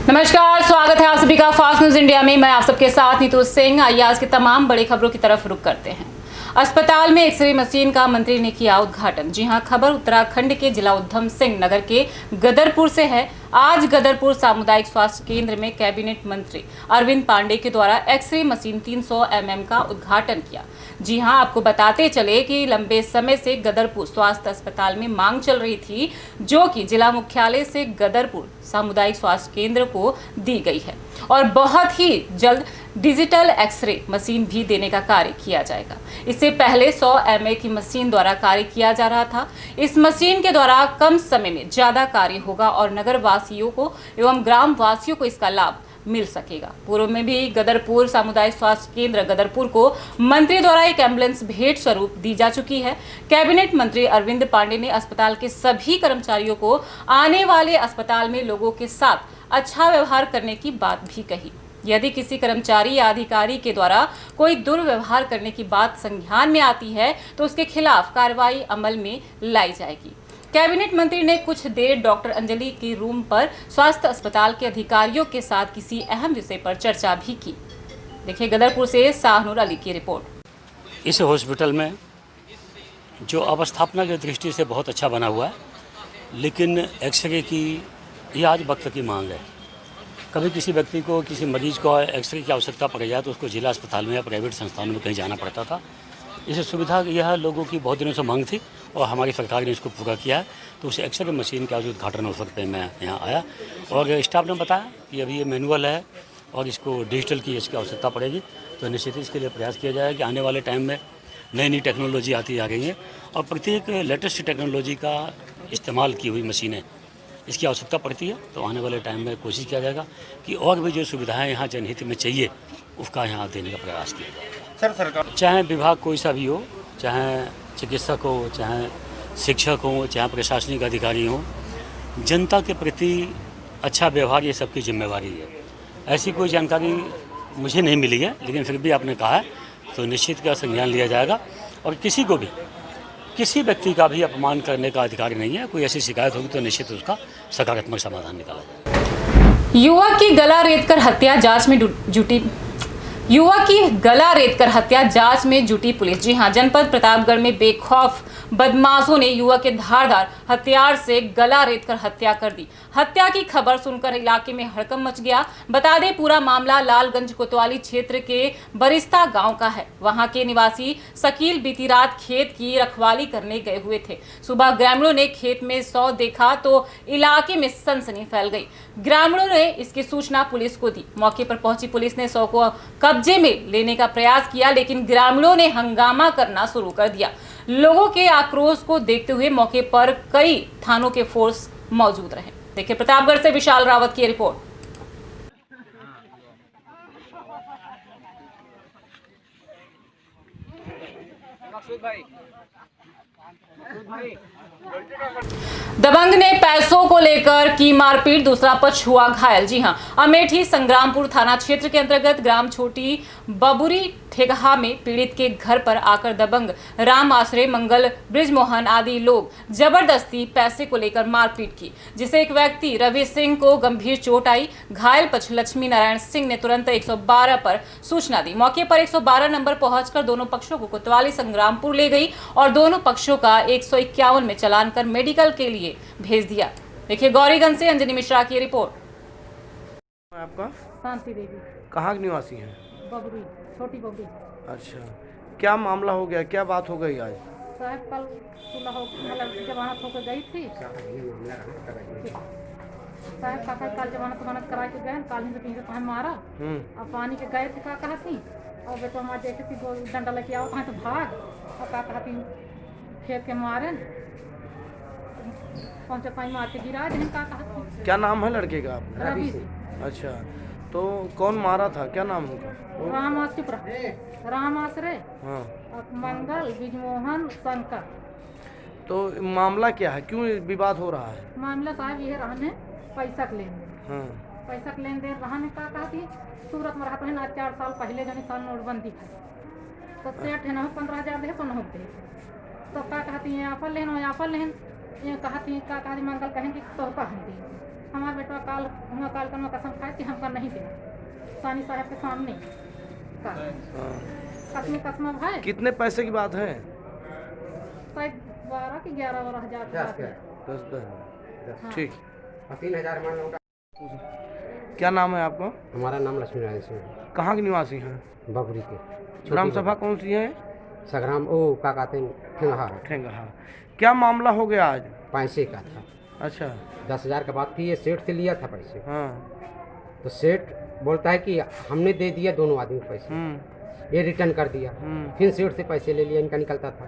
नमस्कार, स्वागत है आप सभी का फास्ट न्यूज इंडिया में। मैं आप सबके साथ नीतू सिंह। आइए आज की तमाम बड़ी खबरों की तरफ रुख करते हैं। अस्पताल में एक्सरे मशीन का मंत्री ने किया उद्घाटन। जी हां, खबर उत्तराखंड के जिला उधम सिंह नगर के गदरपुर से है। आज गदरपुर सामुदायिक स्वास्थ्य केंद्र में कैबिनेट मंत्री अरविंद पांडे के द्वारा एक्सरे मशीन 300 mm का उद्घाटन किया। जी हां, आपको बताते चले कि लंबे समय से गदरपुर स्वास्थ्य अस्पताल में मांग चल रही थी, जो कि जिला मुख्यालय से गदरपुर सामुदायिक स्वास्थ्य केंद्र को दी गई है और बहुत ही जल्द डिजिटल एक्सरे मशीन भी देने का कार्य किया जाएगा। इससे पहले 100 mA की मशीन द्वारा कार्य किया जा रहा था। इस मशीन के द्वारा कम समय में ज्यादा कार्य होगा और नगर वासियों को एवं ग्राम वासियों को इसका लाभ मिल सकेगा। पूर्व में भी गदरपुर सामुदायिक स्वास्थ्य केंद्र गदरपुर को मंत्री द्वारा एक एम्बुलेंस भेंट स्वरूप दी जा चुकी है। कैबिनेट मंत्री अरविंद पांडे ने अस्पताल के सभी कर्मचारियों को आने वाले अस्पताल में लोगों के साथ अच्छा व्यवहार करने की बात भी कही। यदि किसी कर्मचारी या अधिकारी के द्वारा कोई दुर्व्यवहार करने की बात संज्ञान में आती है तो उसके खिलाफ कार्रवाई अमल में लाई जाएगी। कैबिनेट मंत्री ने कुछ देर डॉक्टर अंजलि के रूम पर स्वास्थ्य अस्पताल के अधिकारियों के साथ किसी अहम विषय पर चर्चा भी की। देखिए गदरपुर से शाहनूर अली की रिपोर्ट। इस हॉस्पिटल में जो अवस्थापना की दृष्टि से बहुत अच्छा बना हुआ है, लेकिन एक्सरे की ये आज वक्त की मांग है। कभी किसी व्यक्ति को, किसी मरीज को एक्सरे की आवश्यकता पड़ जाए तो उसको जिला अस्पताल में या प्राइवेट संस्थानों में कहीं जाना पड़ता था। इस सुविधा यह लोगों की बहुत दिनों से मांग थी और हमारी सरकार ने इसको पूरा किया है। तो उस एक्सरे मशीन का जो उद्घाटन अवसर पर मैं यहाँ आया और स्टाफ ने बताया कि अभी ये मैनुअल है और इसको डिजिटल की इसकी आवश्यकता पड़ेगी, तो निश्चित इसके लिए प्रयास किया जाएगा कि आने वाले टाइम में नई नई टेक्नोलॉजी आती आ गई है और प्रत्येक लेटेस्ट टेक्नोलॉजी का इस्तेमाल की हुई मशीनें इसकी आवश्यकता पड़ती है। तो आने वाले टाइम में कोशिश किया जाएगा कि और भी जो सुविधाएं यहाँ जनहित में चाहिए उसका यहाँ देने का प्रयास किया जाएगा। सर, सरकार चाहे विभाग कोई सा भी हो, चाहे चिकित्सक हो, चाहे शिक्षक हो, चाहे प्रशासनिक अधिकारी हो, जनता के प्रति अच्छा व्यवहार ये सबकी जिम्मेवारी है। ऐसी कोई जानकारी मुझे नहीं मिली है, लेकिन फिर भी आपने कहा है तो निश्चित का संज्ञान लिया जाएगा और किसी को भी, किसी व्यक्ति का भी अपमान करने का अधिकार नहीं है। कोई ऐसी शिकायत होगी तो निश्चित उसका सकारात्मक समाधान निकाला जाएगा। युवक की गला रेतकर हत्या जांच में जुटी जांच में जुटी पुलिस। जी हां, जनपद प्रतापगढ़ में बेखौफ बदमाशों ने युवक के धारदार हथियार से गला रेतकर हत्या कर दी। हत्या की खबर सुनकर इलाके में हड़कंप मच गया। बता दें, पूरा मामला लालगंज कोतवाली क्षेत्र के बरिस्ता गांव का है। वहां के निवासी शकील बीती रात खेत की रखवाली करने गए हुए थे। सुबह ग्रामीणों ने खेत में शव देखा तो इलाके में सनसनी फैल गई। ग्रामीणों ने इसकी सूचना पुलिस को दी। मौके पर पहुंची पुलिस ने शव को कब्जे में लेने का प्रयास किया, लेकिन ग्रामीणों ने हंगामा करना शुरू कर दिया। लोगों के आक्रोश को देखते हुए मौके पर कई थानों के फोर्स मौजूद रहे। देखिए प्रतापगढ़ से विशाल रावत की रिपोर्ट। दबंग ने पैसों को लेकर की मारपीट, दूसरा पक्ष हुआ घायल। जी हां, अमेठी संग्रामपुर थाना क्षेत्र के अंतर्गत ग्राम छोटी बबुरी ठेगहा में पीड़ित के घर पर आकर दबंग राम आश्रय, मंगल, ब्रिजमोहन आदि लोग जबरदस्ती पैसे को लेकर मारपीट की, जिसे एक व्यक्ति रवि सिंह को गंभीर चोट आई। घायल पक्ष लक्ष्मी नारायण सिंह ने तुरंत 112 पर सूचना दी। मौके पर 112 नंबर पहुंचकर दोनों पक्षों को कोतवाली संग्रामपुर ले गई और दोनों पक्षों का 151 में चालान कर मेडिकल के लिए भेज दिया। देखिए गौरीगंज से अंजनी मिश्रा की रिपोर्ट। आपका शांति देवी, कहाँ के निवासी हैं? बबुरी, छोटी बबुरी। अच्छा, क्या मामला हो गया, क्या बात हो गई आज? साहब कल सुलह हो मतलब जमानत होकर गई थी। साहब काका कल जमानत करा के गए, काल से पीछे पानी मारा और पानी के गए थे। का थी और बेटा हमारे देखे थी डंडा लेके आओ कहाँ तो भाग और का कहती खेत के मारे कौन से पानी मार के गिरा दें। का कहती क्या नाम है लड़के का आपने? रवि। अच्छा, तो कौन मारा था, क्या नाम उनका? राम आश्रय, हाँ, मंगल, ब्रिजमोहन, शंकर। तो मामला क्या है, क्यों विवाद हो रहा है? मामला साहब ये रहने पैसा के लेन देन, हाँ, पैसा के लेन देन रहने का कहती सूरत में रहते हैं। 4 साल पहले जनी साल नोटबंदी है तो सेठ है ना 15,000 दे तो न होते तो का कहती है यहाँ पर लेन ये कहती का कहती मंगल कहेंगे तो कहती हमारा बेटा काल का कसम खाए कि हमका नहीं देना, सानी साहब के सामने कसम भाई। कितने पैसे की बात है? शायद 12 कि 11 हजार। 10 ठीक। 3000 मान लो। क्या नाम है आपका? हमारा नाम लक्ष्मी नारायण सिंह है। कहाँ के निवासी हैं? बबरी के। ग्राम सभा कौन सी है? सग्राम का कहते हैं ठेंगहार। ठेंगहार। क्या मामला हो गया आज? पैसे का था। अच्छा। 10,000 का बात थी, ये सेठ से लिया था पैसे। हाँ। तो सेठ बोलता है कि हमने दे दिया दोनों आदमी को पैसे, ये रिटर्न कर दिया। फिर सेठ से पैसे ले लिया, इनका निकलता था।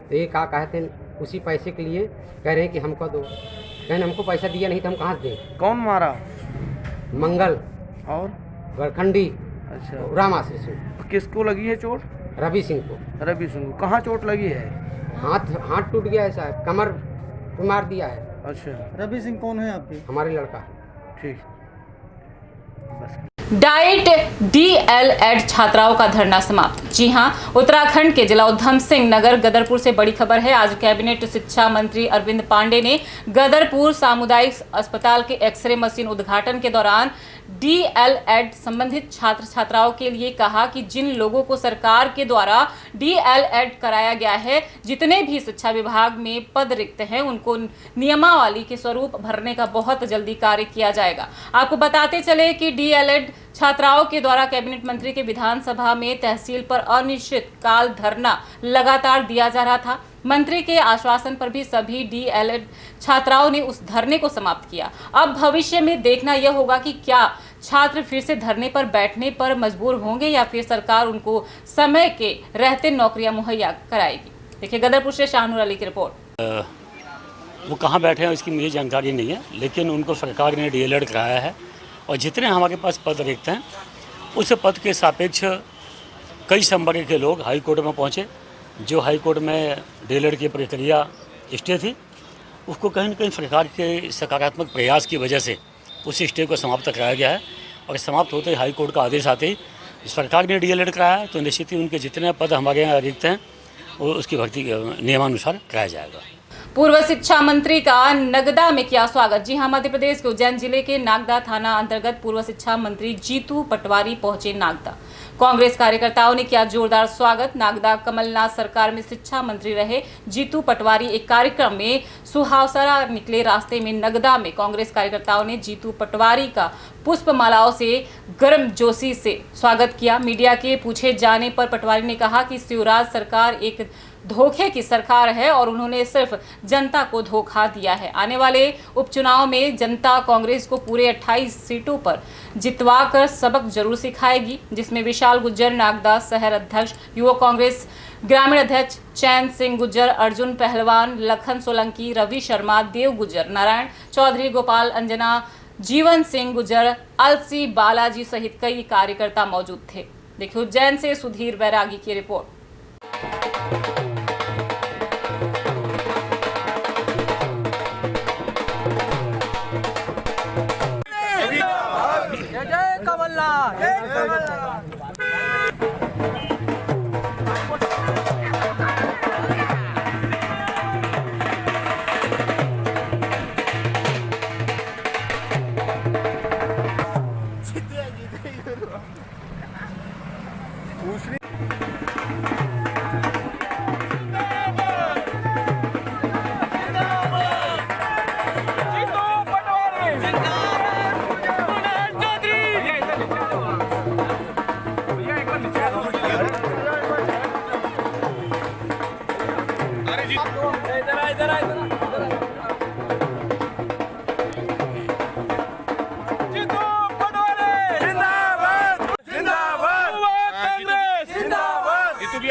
तो ये क्या कहते हैं, उसी पैसे के लिए कह रहे हैं कि हमको दो। कहने हमको पैसा दिया नहीं तो हम कहाँ दें। कौन मारा? मंगल और गरखंडी। अच्छा। राम आशीष सिंह। किसको लगी है चोट? रवि सिंह को। रवि सिंह को। कहाँ चोट लगी है? हाथ टूट गया है साहब, कमर पे मार दिया है। अच्छा। रवि सिंह कौन है आपके? हमारे लड़का है। ठीक। बस। डाइट DLED छात्राओं का धरना समाप्त। जी हां, उत्तराखंड के जिला उधम सिंह नगर गदरपुर से बड़ी खबर है। आज कैबिनेट शिक्षा मंत्री अरविंद पांडे ने गदरपुर सामुदायिक अस्पताल के एक्सरे मशीन उद्घाटन के दौरान DLED संबंधित छात्र छात्राओं के लिए कहा कि जिन लोगों को सरकार के द्वारा DLED कराया गया है, जितने भी शिक्षा विभाग में पद रिक्त हैं, उनको नियमावली के स्वरूप भरने का बहुत जल्दी कार्य किया जाएगा। आपको बताते चले कि DLED छात्राओं के द्वारा कैबिनेट मंत्री के विधानसभा में तहसील पर अनिश्चित काल धरना लगातार दिया जा रहा था। मंत्री के आश्वासन पर भी सभी DLED छात्राओं ने उस धरने को समाप्त किया। अब भविष्य में देखना यह होगा कि क्या छात्र फिर से धरने पर बैठने पर मजबूर होंगे या फिर सरकार उनको समय के रहते नौकरियां मुहैया कराएगी। देखिए गदरपुर से शाहनूर अली की रिपोर्ट। वो कहाँ बैठे हैं इसकी मुझे जानकारी नहीं है, लेकिन उनको सरकार ने DLED कराया है और जितने हमारे पास पद रिक्त हैं उस पद के सापेक्ष कई संवर्ग के लोग हाई कोर्ट में पहुँचे। जो हाई कोर्ट में DLED की प्रक्रिया स्टे थी, उसको कहीं न कहीं सरकार के सकारात्मक प्रयास की वजह से उस स्टे को समाप्त कराया गया है और समाप्त होते ही हाई कोर्ट का आदेश आते ही सरकार ने DLED कराया है, तो निश्चित ही उनके जितने पद हमारे यहाँ रिक्त हैं वो उसकी भर्ती नियमानुसार कराया जाएगा। पूर्व शिक्षा मंत्री का नगदा में किया स्वागत। जी हां, मध्य प्रदेश के उज्जैन जिले के नागदा थाना अंतर्गत पूर्व शिक्षा मंत्री जीतू पटवारी पहुंचे नागदा। कांग्रेस कार्यकर्ताओं ने किया जोरदार स्वागत। नागदा कमलनाथ सरकार में शिक्षा मंत्री रहे जीतू पटवारी एक कार्यक्रम में सुहावसरा निकले रास्ते में नगदा में कांग्रेस कार्यकर्ताओं ने जीतू पटवारी का पुष्प मालाओं से गर्मजोशी से स्वागत किया। मीडिया के पूछे जाने पर पटवारी ने कहा कि शिवराज सरकार एक धोखे की सरकार है और उन्होंने सिर्फ जनता को धोखा दिया है। आने वाले उपचुनाव में जनता कांग्रेस को पूरे 28 सीटों पर जितवाकर सबक जरूर सिखाएगी, जिसमें विशाल गुज्जर नागदा शहर अध्यक्ष, युवा कांग्रेस ग्रामीण अध्यक्ष चैन सिंह गुज्जर, अर्जुन पहलवान, लखन सोलंकी, रवि शर्मा, देव गुज्जर, नारायण चौधरी, गोपाल अंजना, जीवन सिंह गुज्जर, अलसी बालाजी सहित कई कार्यकर्ता मौजूद थे। देखिए उज्जैन से सुधीर बैरागी की रिपोर्ट।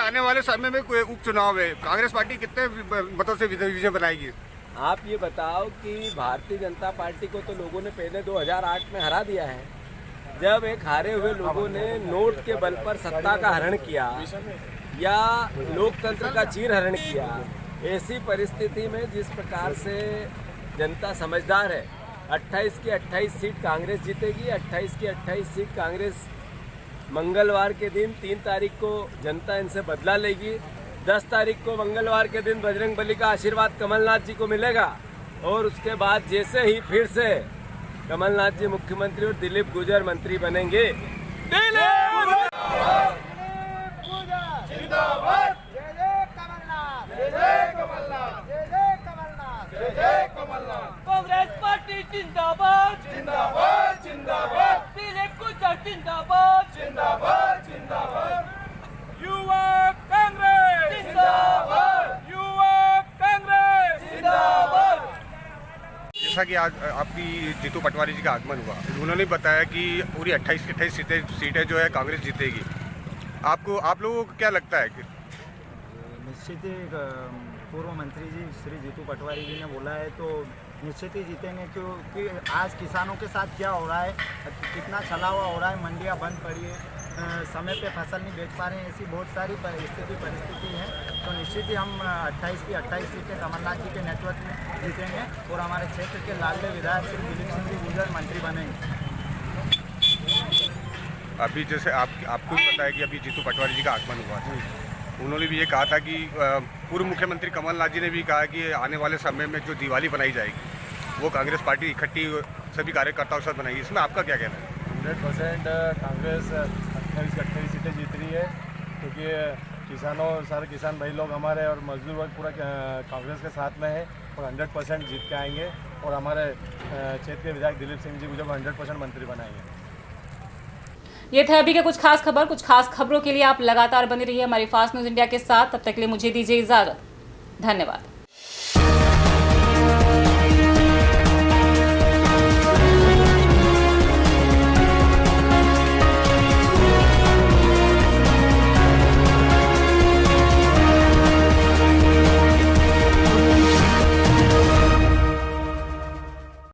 आने वाले समय में कोई उपचुनाव है, कांग्रेस पार्टी कितने मतों से विजय बनाएगी? आप ये बताओ कि भारतीय जनता पार्टी को तो लोगों ने पहले 2008 में हरा दिया है, जब एक हारे हुए लोगों ने नोट के बल पर सत्ता का हरण किया या लोकतंत्र का चीरहरण किया। ऐसी परिस्थिति में जिस प्रकार से जनता समझदार है, 28 की 28 सीट कांग्रेस जीतेगी। 28 की 28 सीट कांग्रेस मंगलवार के दिन 3 तारीख को जनता इनसे बदला लेगी। 10 तारीख को मंगलवार के दिन बजरंगबली का आशीर्वाद कमलनाथ जी को मिलेगा और उसके बाद जैसे ही फिर से कमलनाथ जी मुख्यमंत्री और दिलीप गुजर मंत्री बनेंगे, कांग्रेस पार्टी जिंदाबाद जिंदाबाद जिंदाबाद, दिलीप गुजर जिंदाबाद जिंदाबाद जिंदाबाद, युवा कांग्रेस जिंदाबाद, युवा कांग्रेस जिंदाबाद। जैसा कि आज आपकी जीतू पटवारी जी का आगमन हुआ, उन्होंने बताया कि पूरी 28 सीटें जो है कांग्रेस जीतेगी। आप लोगों को क्या लगता है कि निश्चित ही पूर्व मंत्री जी श्री जीतू पटवारी जी ने बोला है तो निश्चित ही जीतेंगे, क्योंकि आज किसानों के साथ क्या हो रहा है, कितना छला हुआ हो रहा है, मंडियां बंद पड़ी है, समय पे फसल नहीं बेच पा रहे हैं, ऐसी बहुत सारी परिस्थिति है। तो निश्चित ही हम 28 की 28 सीटें कमलनाथ जी के नेतृत्व में जीतेंगे और हमारे क्षेत्र के लाडले विधायक श्री दिलीप सिंह जी गुजर मंत्री बनेंगे। अभी जैसे आपको भी पता है कि अभी जीतू पटवारी जी का आगमन हुआ था, उन्होंने भी ये कहा था कि पूर्व मुख्यमंत्री कमलनाथ जी ने भी कहा कि आने वाले समय में जो दिवाली बनाई जाएगी वो कांग्रेस पार्टी इकट्ठी सभी कार्यकर्ताओं के साथ बनाएगी। इसमें आपका क्या कहना है? 100% कांग्रेस 28 सीटें जीत रही है, क्योंकि सारे किसान भाई लोग हमारे और मजदूर वर्ग पूरा कांग्रेस के साथ में है और 100% जीत के आएंगे और हमारे क्षेत्र के विधायक दिलीप सिंह जी को जब 100% मंत्री बनाएंगे। ये थे अभी के कुछ खास खबरों के लिए आप लगातार बने रहिए हमारी फास्ट न्यूज़ इंडिया के साथ। तब तक के लिए मुझे दीजिए इजाज़त। धन्यवाद।